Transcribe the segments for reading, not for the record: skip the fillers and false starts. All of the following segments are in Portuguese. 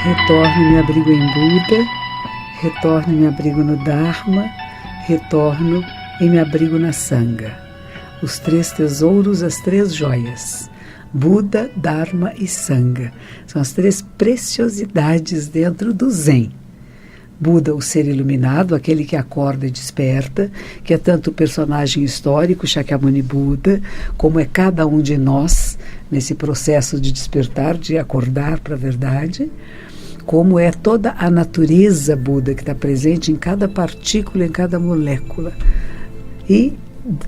Retorno e me abrigo em Buda, retorno e me abrigo no Dharma, retorno e me abrigo na Sangha. Os 3 tesouros, as 3 joias. Buda, Dharma e Sangha. São as 3 preciosidades dentro do Zen. Buda, o ser iluminado, aquele que acorda e desperta, que é tanto o personagem histórico, Shakyamuni Buda, como é cada um de nós, nesse processo de despertar, de acordar para a verdade, como é toda a natureza Buda, que está presente em cada partícula, em cada molécula. E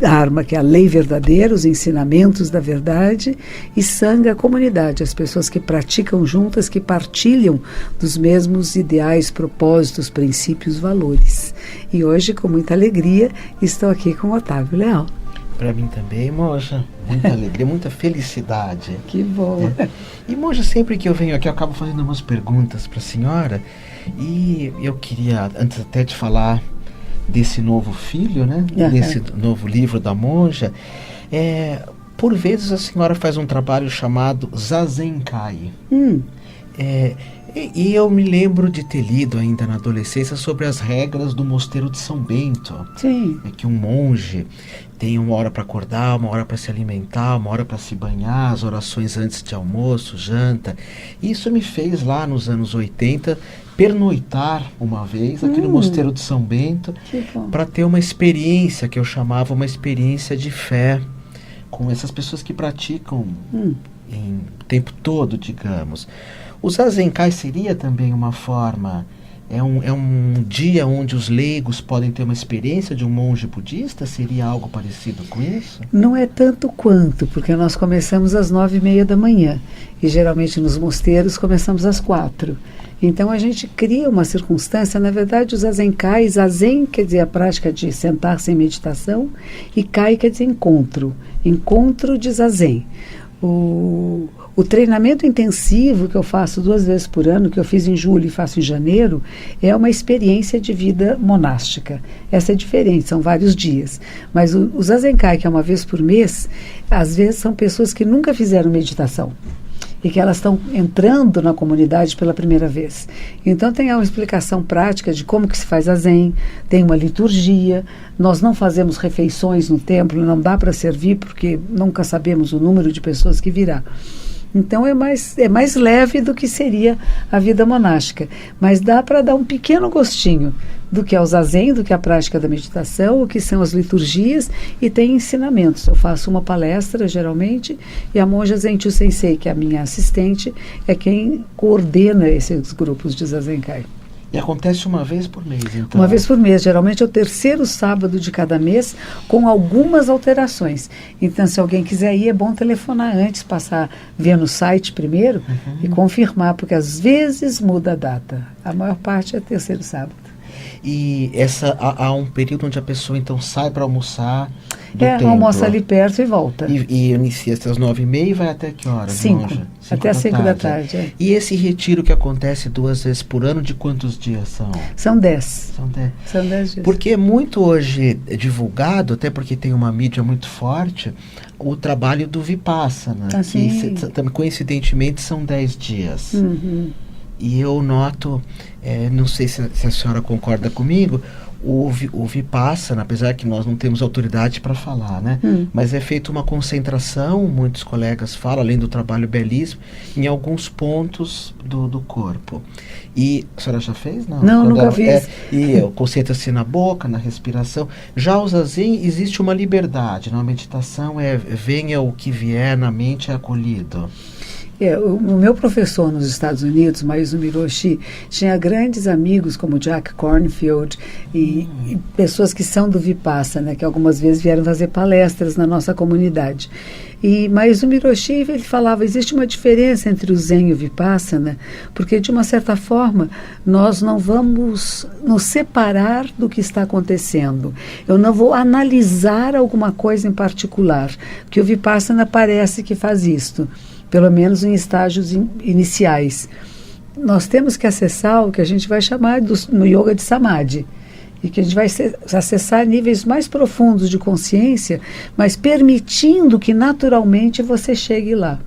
Dharma, que é a lei verdadeira, os ensinamentos da verdade, e Sangha, a comunidade, as pessoas que praticam juntas, que partilham dos mesmos ideais, propósitos, princípios, valores. E hoje, com muita alegria, estou aqui com Otávio Leal. Para mim também, Monja, muita alegria, muita felicidade. Que bom. E, Monja, sempre que eu venho aqui, eu acabo fazendo umas perguntas para a senhora, e eu queria, antes até de falar desse novo filho, né? Desse novo livro da Monja, por vezes a senhora faz um trabalho chamado Zazenkai. E eu me lembro de ter lido ainda na adolescência sobre as regras do mosteiro de São Bento. Sim. É que um monge tem 1 hora para acordar, 1 hora para se alimentar, 1 hora para se banhar, as orações antes de almoço, janta. Isso me fez lá nos anos 80 pernoitar uma vez aqui no mosteiro de São Bento para ter uma experiência que eu chamava uma experiência de fé com essas pessoas que praticam em o tempo todo, digamos. O Zazenkai seria também uma forma, é um dia onde os leigos podem ter uma experiência de um monge budista? Seria algo parecido com isso? Não é tanto quanto, porque nós começamos às 9h30 da manhã e geralmente nos mosteiros começamos às 4h. Então a gente cria uma circunstância, na verdade o Zazenkai, Zazen quer dizer a prática de sentar-se em meditação e Kai quer dizer encontro de Zazen. O treinamento intensivo que eu faço 2 vezes por ano, que eu fiz em julho e faço em janeiro, é uma experiência de vida monástica. Essa é diferente, são vários dias. Mas o Zazenkai, que é 1 vez por mês, às vezes são pessoas que nunca fizeram meditação e que elas estão entrando na comunidade pela primeira vez. Então tem uma explicação prática de como que se faz a Zen, tem uma liturgia, nós não fazemos refeições no templo, não dá para servir porque nunca sabemos o número de pessoas que virá. Então é mais leve do que seria a vida monástica, mas dá para dar um pequeno gostinho do que é o Zazen, do que é a prática da meditação, o que são as liturgias, e tem ensinamentos. Eu faço uma palestra geralmente e a monja Zenchu Sensei, que é a minha assistente, é quem coordena esses grupos de Zazenkai. E acontece 1 vez por mês, então? 1 vez por mês, geralmente é o 3º sábado de cada mês, com algumas alterações. Então, se alguém quiser ir, é bom telefonar antes, ver no site primeiro e confirmar, porque às vezes muda a data. A maior parte é 3º sábado. E há um período onde a pessoa então sai para almoçar do templo. Almoça ali perto e volta. E inicia às 9h30 e vai até que horas? 5. Até às 5 da tarde. E esse retiro que acontece 2 vezes por ano, de quantos dias são? São 10. São 10 dias. Porque é muito hoje divulgado, até porque tem uma mídia muito forte, o trabalho do Vipassana, que coincidentemente são 10 dias. E eu noto, não sei se a senhora concorda comigo, o Vipassana, apesar que nós não temos autoridade para falar, né? Mas é feita uma concentração, muitos colegas falam, além do trabalho belíssimo, em alguns pontos do corpo. E a senhora já fez? Não, nunca fiz. E concentra-se na boca, na respiração. Já o Zazen, existe uma liberdade, na meditação venha o que vier na mente é acolhido. O meu professor nos Estados Unidos, Maizuno Hiroshi, tinha grandes amigos como Jack Kornfield e pessoas que são do Vipassana, que algumas vezes vieram fazer palestras na nossa comunidade. E Maizuno Hiroshi, ele falava, existe uma diferença entre o Zen e o Vipassana, porque de uma certa forma nós não vamos nos separar do que está acontecendo. Eu não vou analisar alguma coisa em particular, porque o Vipassana parece que faz isto, pelo menos em estágios iniciais. Nós temos que acessar o que a gente vai chamar no yoga de samadhi, e que a gente vai acessar níveis mais profundos de consciência, mas permitindo que naturalmente você chegue lá.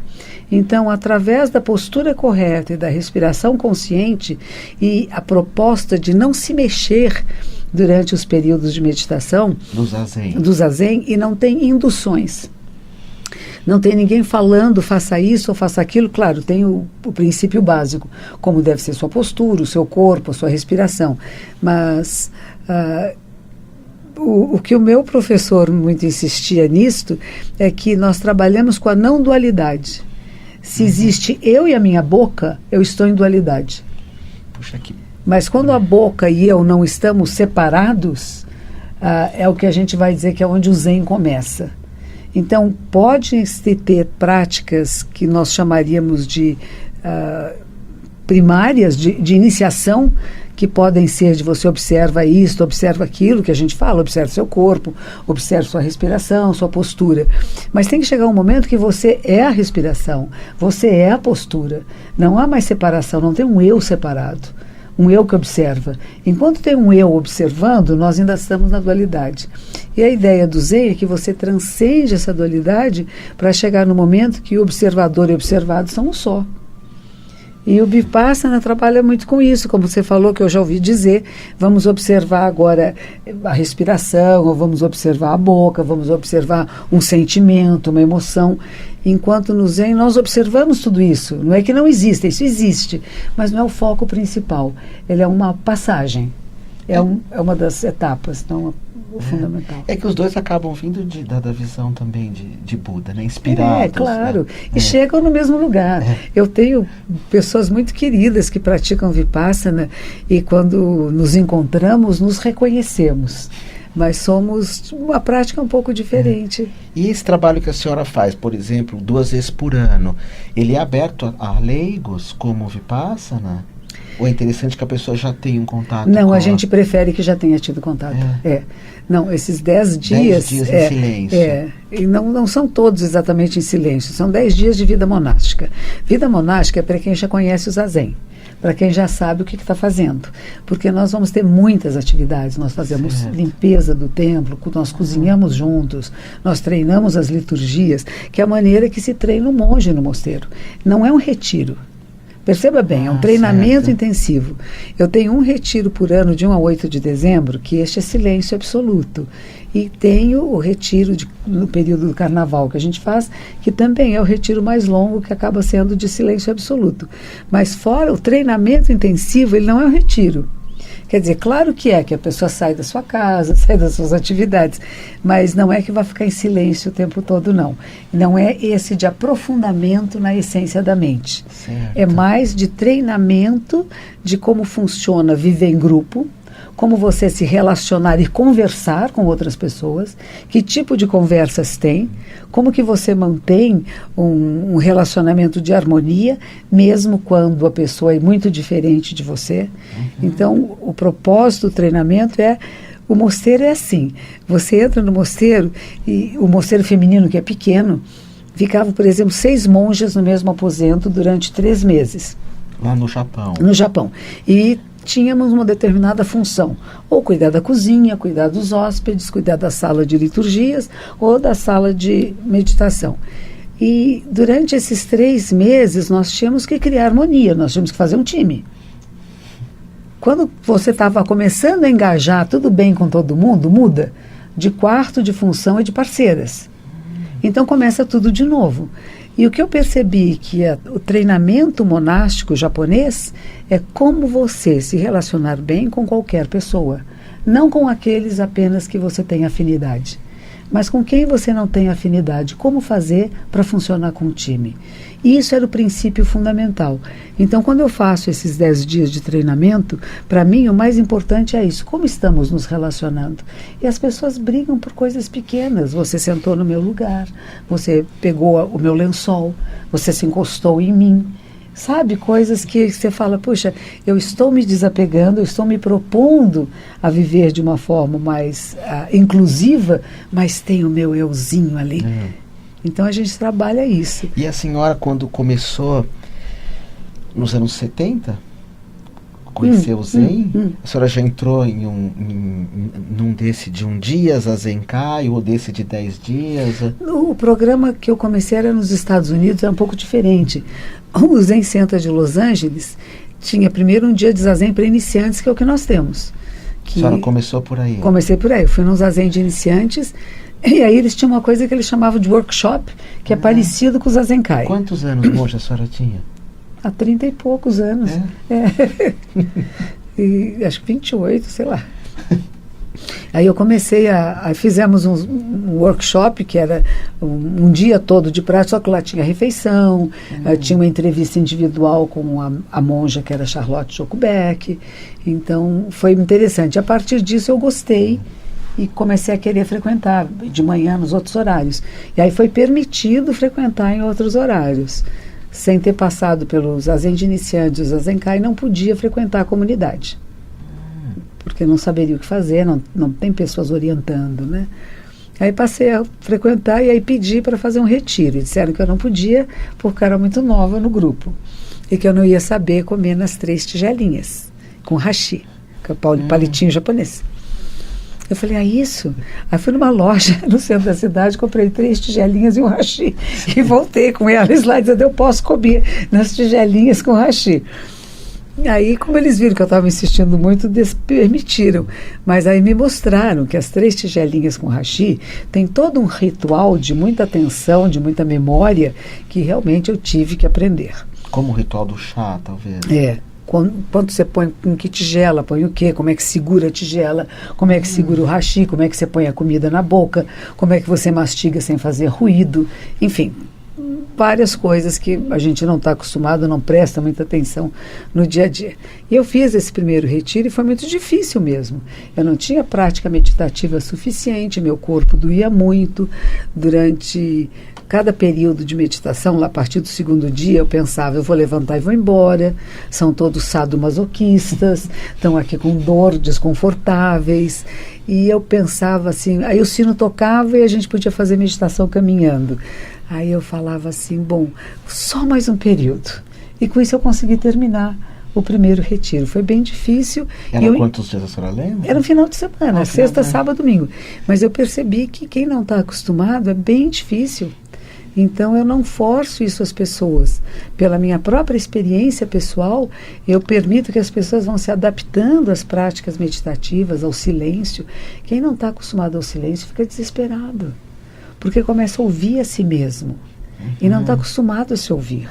Então, através da postura correta e da respiração consciente e a proposta de não se mexer durante os períodos de meditação do zazen, e não tem induções. Não tem ninguém falando, faça isso ou faça aquilo. Claro, tem o princípio básico, como deve ser sua postura, o seu corpo, a sua respiração. Mas o que o meu professor muito insistia nisto é que nós trabalhamos com a não dualidade. Se existe eu e a minha boca, eu estou em dualidade. Puxa, que... Mas quando a boca e eu não estamos separados, é o que a gente vai dizer que é onde o Zen começa. Então, pode-se ter práticas que nós chamaríamos de primárias, de iniciação, que podem ser de você observa isto, observa aquilo que a gente fala, observa seu corpo, observa sua respiração, sua postura. Mas tem que chegar um momento que você é a respiração, você é a postura. Não há mais separação, não tem um eu separado. Um eu que observa. Enquanto tem um eu observando, nós ainda estamos na dualidade. E a ideia do Zen é que você transcende essa dualidade para chegar no momento que o observador e o observado são um só. E o Vipassana trabalha muito com isso, como você falou, que eu já ouvi dizer, vamos observar agora a respiração, ou vamos observar a boca, vamos observar um sentimento, uma emoção. Enquanto no Zen nós observamos tudo isso. Não é que não exista, isso existe, mas não é o foco principal. Ele é uma passagem, é uma das etapas, não o fundamental. É que os dois acabam vindo da visão também de Buda, né? Inspirados. Claro. Né? E chegam no mesmo lugar. Eu tenho pessoas muito queridas que praticam Vipassana e quando nos encontramos, nos reconhecemos. Mas somos uma prática um pouco diferente. E esse trabalho que a senhora faz, por exemplo, 2 vezes por ano, ele é aberto a leigos como Vipassana? Ou é interessante que a pessoa já tenha um contato? Não, a gente prefere que já tenha tido contato. Não, esses 10 dias... 10 dias em silêncio. E não são todos exatamente em silêncio, são 10 dias de vida monástica. Vida monástica é para quem já conhece o Zazen, para quem já sabe o que está fazendo. Porque nós vamos ter muitas atividades, nós fazemos limpeza do templo, nós cozinhamos juntos, nós treinamos as liturgias, que é a maneira que se treina um monge no mosteiro. Não é um retiro. Perceba bem, é um treinamento intensivo. Eu tenho um retiro por ano de 1 a 8 de dezembro, que este é silêncio absoluto. E tenho o retiro no período do carnaval que a gente faz, que também é o retiro mais longo, que acaba sendo de silêncio absoluto. Mas fora o treinamento intensivo, ele não é um retiro. Quer dizer, claro que a pessoa sai da sua casa, sai das suas atividades, mas não é que vai ficar em silêncio o tempo todo, não. Não é esse de aprofundamento na essência da mente. Certo. É mais de treinamento de como funciona viver em grupo, como você se relacionar e conversar com outras pessoas, que tipo de conversas tem, como que você mantém um relacionamento de harmonia, mesmo quando a pessoa é muito diferente de você. Então, o propósito do treinamento o mosteiro é assim, você entra no mosteiro, e o mosteiro feminino, que é pequeno, ficava, por exemplo, 6 monjas no mesmo aposento durante 3 meses. Lá no Japão. No Japão. E tínhamos uma determinada função, ou cuidar da cozinha, cuidar dos hóspedes, cuidar da sala de liturgias ou da sala de meditação. E durante esses 3 meses nós tínhamos que criar harmonia, nós tínhamos que fazer um time. Quando você estava começando a engajar tudo bem com todo mundo, muda de quarto, de função e de parceiras. Então começa tudo de novo. E o que eu percebi que o treinamento monástico japonês é como você se relacionar bem com qualquer pessoa. Não com aqueles apenas que você tem afinidade, mas com quem você não tem afinidade. Como fazer para funcionar com o time. E isso era o princípio fundamental. Então, quando eu faço esses 10 dias de treinamento, para mim o mais importante é isso. Como estamos nos relacionando? E as pessoas brigam por coisas pequenas. Você sentou no meu lugar, você pegou o meu lençol, você se encostou em mim. Sabe, coisas que você fala, puxa, eu estou me desapegando, eu estou me propondo a viver de uma forma mais inclusiva, mas tem o meu euzinho ali. Então a gente trabalha isso. E a senhora, quando começou nos anos 70, conhecer o Zen? A senhora já entrou num desse de um dia, Zazenkai, ou desse de 10 dias? O programa que eu comecei era nos Estados Unidos, era um pouco diferente. O Zen Center de Los Angeles tinha primeiro um dia de Zazen para iniciantes, que é o que nós temos. A senhora começou por aí? Comecei por aí, fui num Zazen de iniciantes, e aí eles tinham uma coisa que eles chamavam de workshop, que é parecido com o Zazenkai. Quantos anos, monja, a senhora tinha? Há 30 e poucos anos. E acho que 28, sei lá. Aí eu comecei fizemos um workshop que era um dia todo de prática, só que lá tinha refeição, tinha uma entrevista individual com a monja que era Charlotte Jokubeck. Então foi interessante. A partir disso eu gostei e comecei a querer frequentar de manhã nos outros horários. E aí foi permitido frequentar em outros horários. Sem ter passado pelos Zazen de iniciantes, o Zazenkai, não podia frequentar a comunidade. Porque não saberia o que fazer, não tem pessoas orientando, né? Aí passei a frequentar e aí pedi para fazer um retiro. E disseram que eu não podia porque eu era muito nova no grupo. E que eu não ia saber comer nas 3 tigelinhas, com hashi, que é o palitinho japonês. Eu falei, isso? Aí fui numa loja no centro da cidade, comprei 3 tigelinhas e um hashi. E voltei com elas lá, dizendo, eu posso comer nas tigelinhas com hashi. Aí, como eles viram que eu estava insistindo muito, permitiram. Mas aí me mostraram que as 3 tigelinhas com hashi tem todo um ritual de muita atenção, de muita memória, que realmente eu tive que aprender. Como o ritual do chá, talvez? Quando você põe com que tigela, põe o quê, como é que segura a tigela, como é que segura o hashi, como é que você põe a comida na boca, como é que você mastiga sem fazer ruído, enfim, várias coisas que a gente não está acostumado, não presta muita atenção no dia a dia. E eu fiz esse primeiro retiro e foi muito difícil mesmo. Eu não tinha prática meditativa suficiente, meu corpo doía muito. Durante cada período de meditação, lá a partir do 2º dia, eu pensava, eu vou levantar e vou embora. São todos sadomasoquistas, estão aqui com dor, desconfortáveis. E eu pensava assim, aí o sino tocava e a gente podia fazer meditação caminhando. Aí eu falava assim, bom, só mais um período. E com isso eu consegui terminar o primeiro retiro. Foi bem difícil. Era quantos dias a senhora lembra? Era um final de semana, sexta, sábado, domingo. Mas eu percebi que quem não está acostumado é bem difícil. Então eu não forço isso às pessoas. Pela minha própria experiência pessoal, eu permito que as pessoas vão se adaptando às práticas meditativas, ao silêncio. Quem não está acostumado ao silêncio fica desesperado. Porque começa a ouvir a si mesmo. E não está acostumado a se ouvir.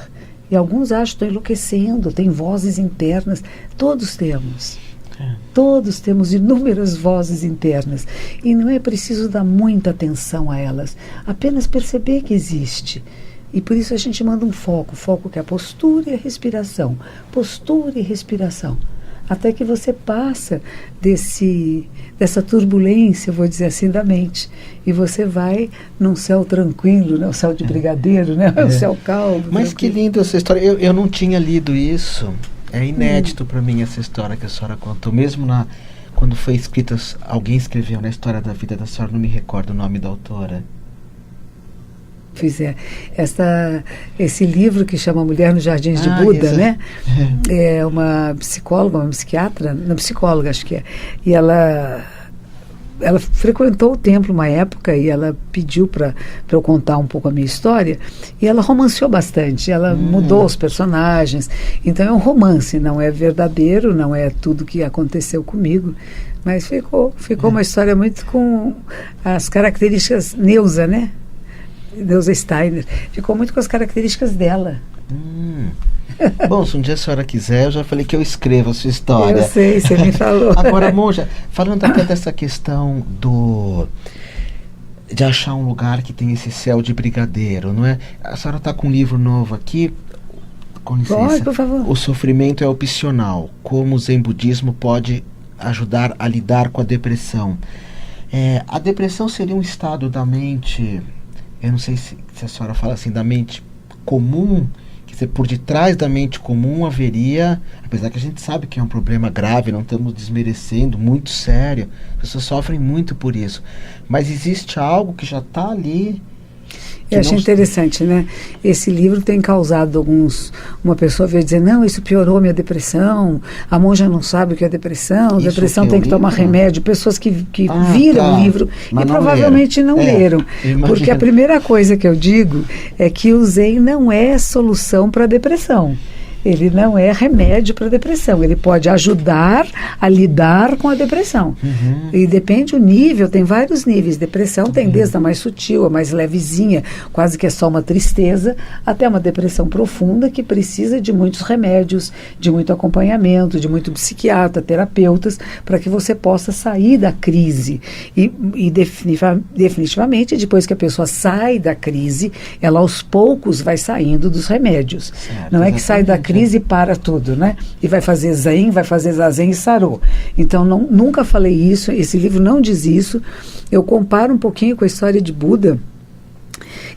E alguns acham que estão enlouquecendo, tem vozes internas. Todos temos. Todos temos inúmeras vozes internas. E não é preciso dar muita atenção a elas. Apenas perceber que existe. E por isso a gente manda um foco. Foco que é a postura e a respiração. Postura e respiração. Até que você passa dessa turbulência, eu vou dizer assim, da mente. E você vai num céu tranquilo, né? O céu de brigadeiro, né? O céu calmo. Mas tranquilo. Que lindo essa história. Eu não tinha lido isso. É inédito para mim essa história que a senhora contou. Mesmo quando foi escrita, alguém escreveu na história da vida da senhora, não me recordo o nome da autora. Pois é. Esse livro que chama Mulher nos Jardins de Buda, né? É uma psicóloga, uma psiquiatra, não, psicóloga acho que é. E ela frequentou o templo uma época e ela pediu para eu contar um pouco a minha história e ela romanceou bastante, ela mudou os personagens. Então é um romance, não é verdadeiro, não é tudo que aconteceu comigo, mas ficou uma história muito com as características Neuza, né? Neuza Steiner, ficou muito com as características dela. Bom, se um dia a senhora quiser, eu já falei que eu escrevo a sua história. Eu sei, você me falou. Agora, monja, falando até dessa questão de achar um lugar que tem esse céu de brigadeiro, não é? A senhora está com um livro novo aqui, com licença. Pode, por favor. O Sofrimento é Opcional, como o Zen Budismo pode ajudar a lidar com a depressão. A depressão seria um estado da mente, eu não sei se a senhora fala assim, da mente comum, quer dizer, por detrás da mente comum haveria, apesar que a gente sabe que é um problema grave, não estamos desmerecendo, muito sério, as pessoas sofrem muito por isso, mas existe algo que já está ali. Eu achei interessante, né? Esse livro tem causado uma pessoa veio dizer, não, isso piorou minha depressão, a monja não sabe o que é depressão, Isso depressão tem que tomar remédio. Pessoas que viram o livro mas e provavelmente não leram. Porque a primeira coisa que eu digo é que o Zen não é solução para a depressão. Ele não é remédio para a depressão. Ele pode ajudar a lidar com a depressão. E depende do nível, tem vários níveis. Depressão tem desde a mais sutil, a mais levezinha, quase que é só uma tristeza, até uma depressão profunda que precisa de muitos remédios, de muito acompanhamento, de muito psiquiatra, terapeutas, para que você possa sair da crise. E definitivamente, depois que a pessoa sai da crise, ela aos poucos vai saindo dos remédios. Certo, não é que sai da crise e para tudo, né? E vai fazer Zen, vai fazer Zazen e sarou. Então, nunca falei isso, esse livro não diz isso. Eu comparo um pouquinho com a história de Buda,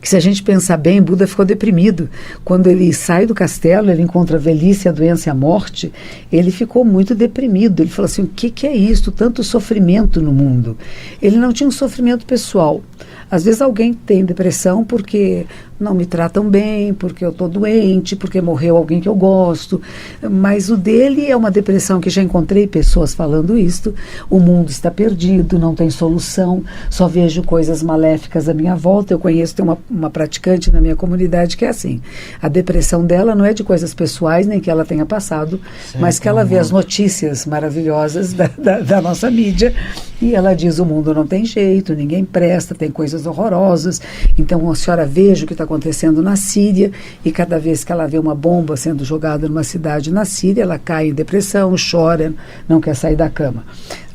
que se a gente pensar bem, Buda ficou deprimido. Quando ele sai do castelo, ele encontra a velhice, a doença e a morte, ele ficou muito deprimido. Ele falou assim, o que é isso? Tanto sofrimento no mundo. Ele não tinha um sofrimento pessoal. Às vezes alguém tem depressão porque não me tratam bem, porque eu estou doente, porque morreu alguém que eu gosto. Mas o dele é uma depressão que já encontrei pessoas falando isto. O mundo está perdido, não tem solução, só vejo coisas maléficas à minha volta. Eu conheço, tem uma praticante na minha comunidade que é assim. A depressão dela não é de coisas pessoais, nem que ela tenha passado, mas que ela vê as notícias maravilhosas da nossa mídia e ela diz, o mundo não tem jeito, ninguém presta, tem coisas horrorosas. Então a senhora veja o que está acontecendo na Síria, e cada vez que ela vê uma bomba sendo jogada numa cidade na Síria, ela cai em depressão, chora, não quer sair da cama.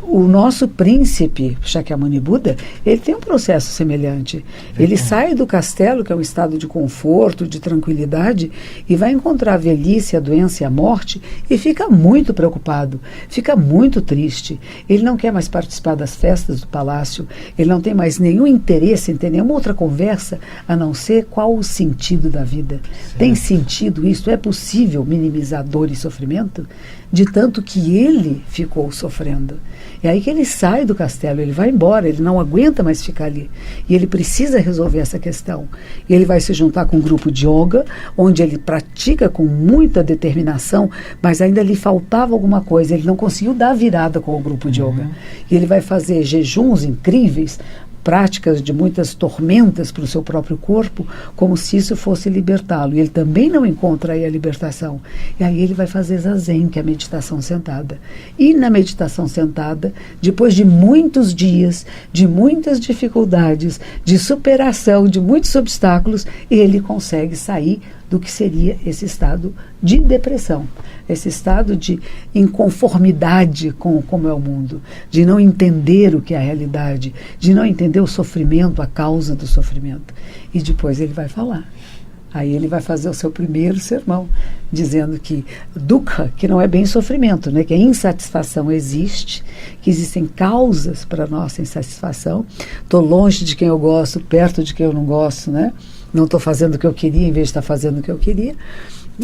O nosso príncipe, Shakyamuni Buda, ele tem um processo semelhante. Ele sai do castelo, que é um estado de conforto, de tranquilidade, e vai encontrar a velhice, a doença e a morte, e fica muito preocupado, fica muito triste. Ele não quer mais participar das festas do palácio, ele não tem mais nenhum interesse em ter nenhuma outra conversa, a não ser qual o sentido da vida. Certo. Tem sentido isso? É possível minimizar dor e sofrimento? De tanto que ele ficou sofrendo. É aí que ele sai do castelo, ele vai embora, ele não aguenta mais ficar ali. E ele precisa resolver essa questão. E ele vai se juntar com um grupo de yoga, onde ele pratica com muita determinação, mas ainda lhe faltava alguma coisa, ele não conseguiu dar a virada com o grupo de yoga. E ele vai fazer jejuns incríveis, práticas de muitas tormentas para o seu próprio corpo, como se isso fosse libertá-lo. E ele também não encontra aí a libertação. E aí ele vai fazer Zazen, que é a meditação sentada. E na meditação sentada, depois de muitos dias, de muitas dificuldades, de superação, de muitos obstáculos, ele consegue sair do que seria esse estado de depressão, esse estado de inconformidade com como é o mundo, de não entender o que é a realidade, de não entender o sofrimento, a causa do sofrimento. E depois ele vai falar. Aí ele vai fazer o seu primeiro sermão, dizendo que dukkha, que não é bem sofrimento, né? Que a insatisfação existe, que existem causas para a nossa insatisfação. Estou longe de quem eu gosto, perto de quem eu não gosto, né? Não estou fazendo o que eu queria em vez de estar fazendo o que eu queria.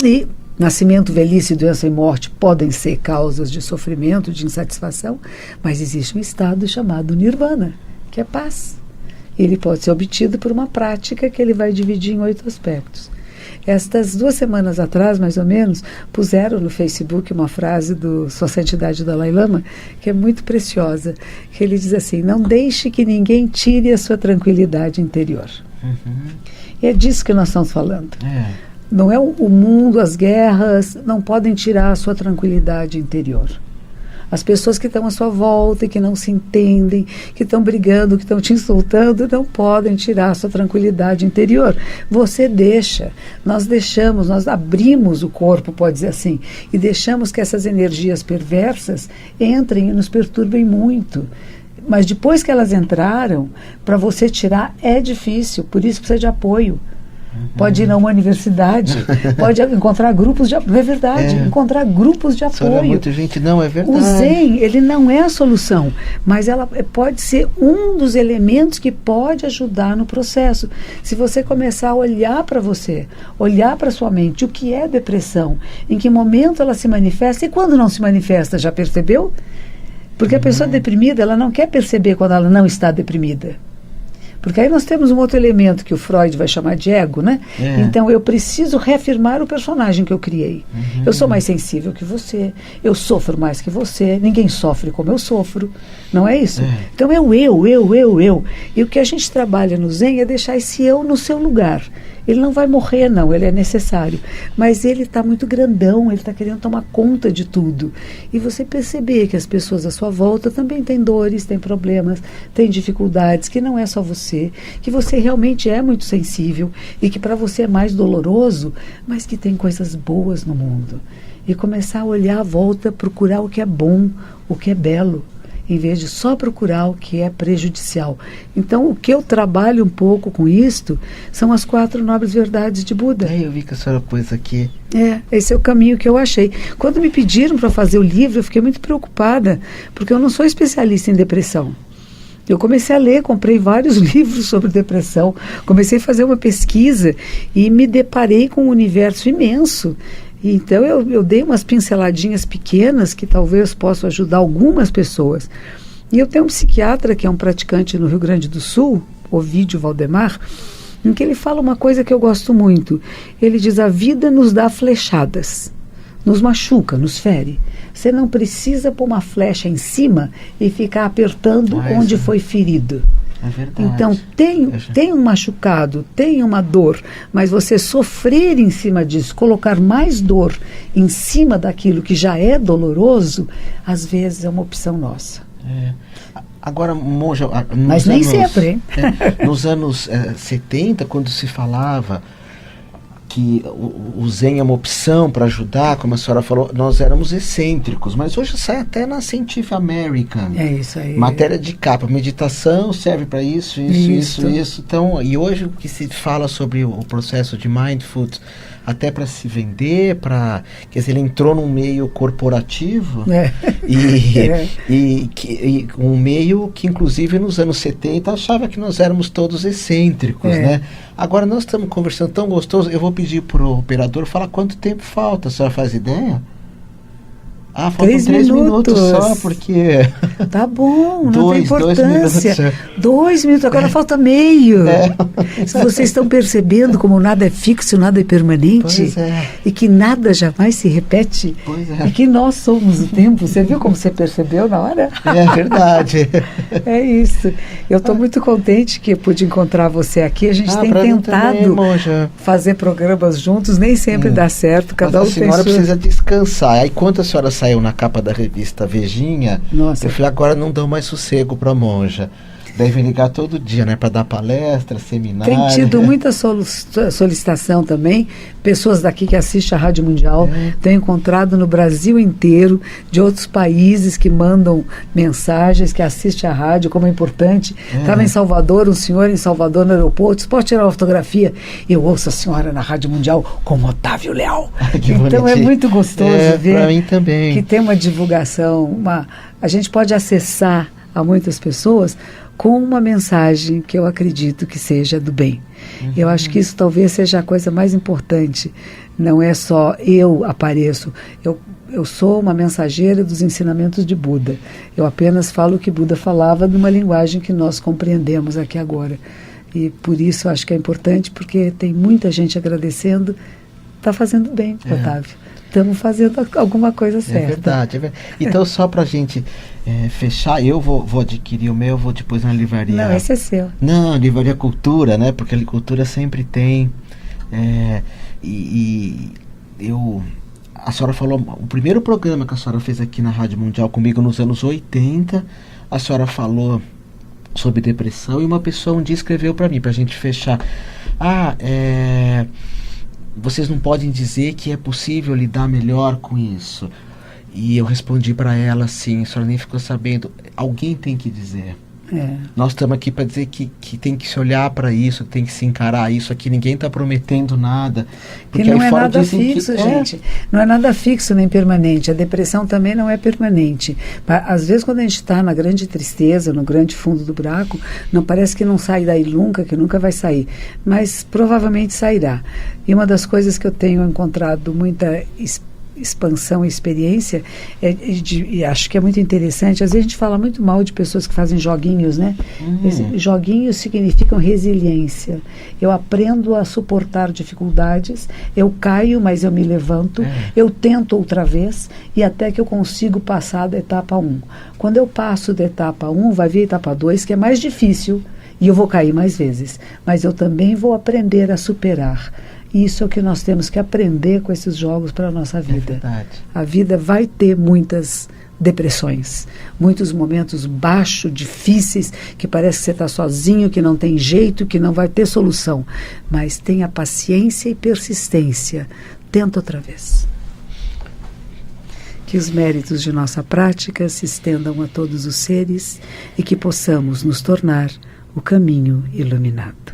E nascimento, velhice, doença e morte podem ser causas de sofrimento, de insatisfação, mas existe um estado chamado nirvana, que é paz. Ele pode ser obtido por uma prática que ele vai dividir em 8 aspectos. Estas 2 semanas atrás, mais ou menos, puseram no Facebook uma frase do Sua Santidade Dalai Lama, que é muito preciosa, que ele diz assim, não deixe que ninguém tire a sua tranquilidade interior. E é disso que nós estamos falando. Não é o mundo, as guerras, não podem tirar a sua tranquilidade interior. As pessoas que estão à sua volta e que não se entendem, que estão brigando, que estão te insultando, não podem tirar a sua tranquilidade interior. Você deixa, nós deixamos, nós abrimos o corpo, pode dizer assim, e deixamos que essas energias perversas entrem e nos perturbem muito. Mas depois que elas entraram, para você tirar é difícil, por isso precisa de apoio. Pode ir a uma universidade, pode encontrar grupos de apoio. É verdade, encontrar grupos de apoio. Muita gente não, é verdade. O Zen, ele não é a solução, mas ela pode ser um dos elementos que pode ajudar no processo. Se você começar a olhar para você, olhar para sua mente, o que é depressão, em que momento ela se manifesta e quando não se manifesta, já percebeu? Porque a pessoa deprimida, ela não quer perceber quando ela não está deprimida. Porque aí nós temos um outro elemento que o Freud vai chamar de ego, né? Então eu preciso reafirmar o personagem que eu criei. Eu sou mais sensível que você, eu sofro mais que você, ninguém sofre como eu sofro, não é isso? Então é o eu. E o que a gente trabalha no Zen é deixar esse eu no seu lugar. Ele não vai morrer, não, ele é necessário. Mas ele está muito grandão, ele está querendo tomar conta de tudo. E você perceber que as pessoas à sua volta também têm dores, têm problemas, têm dificuldades, que não é só você, que você realmente é muito sensível e que para você é mais doloroso, mas que tem coisas boas no mundo. E começar a olhar à volta, procurar o que é bom, o que é belo, em vez de só procurar o que é prejudicial. Então, o que eu trabalho um pouco com isto são as 4 nobres verdades de Buda. Eu vi que a senhora pôs aqui. Esse é o caminho que eu achei. Quando me pediram para fazer o livro, eu fiquei muito preocupada, porque eu não sou especialista em depressão. Eu comecei a ler, comprei vários livros sobre depressão, comecei a fazer uma pesquisa e me deparei com um universo imenso. Então eu dei umas pinceladinhas pequenas que talvez possam ajudar algumas pessoas. E eu tenho um psiquiatra que é um praticante no Rio Grande do Sul, Ovídio Valdemar, em que ele fala uma coisa que eu gosto muito. Ele diz: a vida nos dá flechadas, nos machuca, nos fere. Você não precisa pôr uma flecha em cima e ficar apertando onde foi ferido. É verdade. Então, tem um machucado, tem uma dor, mas você sofrer em cima disso, colocar mais dor em cima daquilo que já é doloroso, às vezes é uma opção nossa. Agora, monja... Mas nem sempre, hein? Nos anos 70, quando se falava que o Zen é uma opção para ajudar, como a senhora falou, nós éramos excêntricos, mas hoje sai até na Scientific American. É isso aí. Matéria de capa, meditação serve para isso. Então, e hoje o que se fala sobre o processo de Mindfulness, até para se vender, quer dizer, ele entrou num meio corporativo e um meio que inclusive nos anos 70 achava que nós éramos todos excêntricos, né? Agora nós estamos conversando tão gostoso, eu vou pedir para o operador falar quanto tempo falta, a senhora faz ideia? Faltam 3 minutos só, porque... Tá bom, não tem importância. 2 minutos. 2 minutos, agora falta meio. Se vocês estão percebendo como nada é fixo, nada é permanente, e que nada jamais se repete, e que nós somos o tempo. Você viu como você percebeu na hora? É verdade. É isso. Eu estou muito contente que eu pude encontrar você aqui. A gente tem tentado fazer programas juntos, nem sempre dá certo. Cada um tem a senhora precisa descansar. Aí quando a senhora saiu na capa da revista Vejinha, eu falei, agora não dão mais sossego para a monja. Devem ligar todo dia, né, para dar palestra, seminário. Tem tido muita solicitação também, pessoas daqui que assistem a Rádio Mundial, tenho encontrado no Brasil inteiro, de outros países que mandam mensagens, que assistem a rádio, como é importante. Estava em Salvador, um senhor em Salvador no aeroporto, você pode tirar uma fotografia? Eu ouço a senhora na Rádio Mundial com Otávio Leal. Então é muito gostoso ver pra mim também. Que tem uma divulgação, a gente pode acessar a muitas pessoas com uma mensagem que eu acredito que seja do bem. Eu acho que isso talvez seja a coisa mais importante. Não é só eu apareço, eu sou uma mensageira dos ensinamentos de Buda. Eu apenas falo o que Buda falava numa linguagem que nós compreendemos aqui agora. E por isso eu acho que é importante, porque tem muita gente agradecendo. Está fazendo bem, Otávio. Estamos fazendo alguma coisa certa. É verdade. Então, só para a gente fechar, eu vou adquirir o meu, vou depois na livraria. Não, esse é seu. Não, livraria Cultura, né? Porque a Cultura sempre tem. A senhora falou, o primeiro programa que a senhora fez aqui na Rádio Mundial comigo nos anos 80, a senhora falou sobre depressão e uma pessoa um dia escreveu para mim, para a gente fechar. Vocês não podem dizer que é possível lidar melhor com isso. E eu respondi para ela assim, a senhora nem ficou sabendo, alguém tem que dizer. Nós estamos aqui para dizer que tem que se olhar para isso, tem que se encarar isso aqui, ninguém está prometendo nada. Porque não é nada fixo, gente. Não é nada fixo nem permanente. A depressão também não é permanente. Às vezes, quando a gente está na grande tristeza, no grande fundo do buraco, não parece que não sai daí nunca, que nunca vai sair. Mas provavelmente sairá. E uma das coisas que eu tenho encontrado muita expansão e experiência, acho que é muito interessante. Às vezes a gente fala muito mal de pessoas que fazem joguinhos, né? Joguinhos significam resiliência. Eu aprendo a suportar dificuldades, eu caio, mas eu me levanto, eu tento outra vez e até que eu consigo passar da etapa 1. Quando eu passo da etapa 1, vai vir a etapa 2, que é mais difícil, e eu vou cair mais vezes, mas eu também vou aprender a superar. Isso é o que nós temos que aprender com esses jogos para a nossa vida. É verdade. A vida vai ter muitas depressões, muitos momentos baixos, difíceis, que parece que você está sozinho, que não tem jeito, que não vai ter solução. Mas tenha paciência e persistência. Tenta outra vez. Que os méritos de nossa prática se estendam a todos os seres e que possamos nos tornar o caminho iluminado.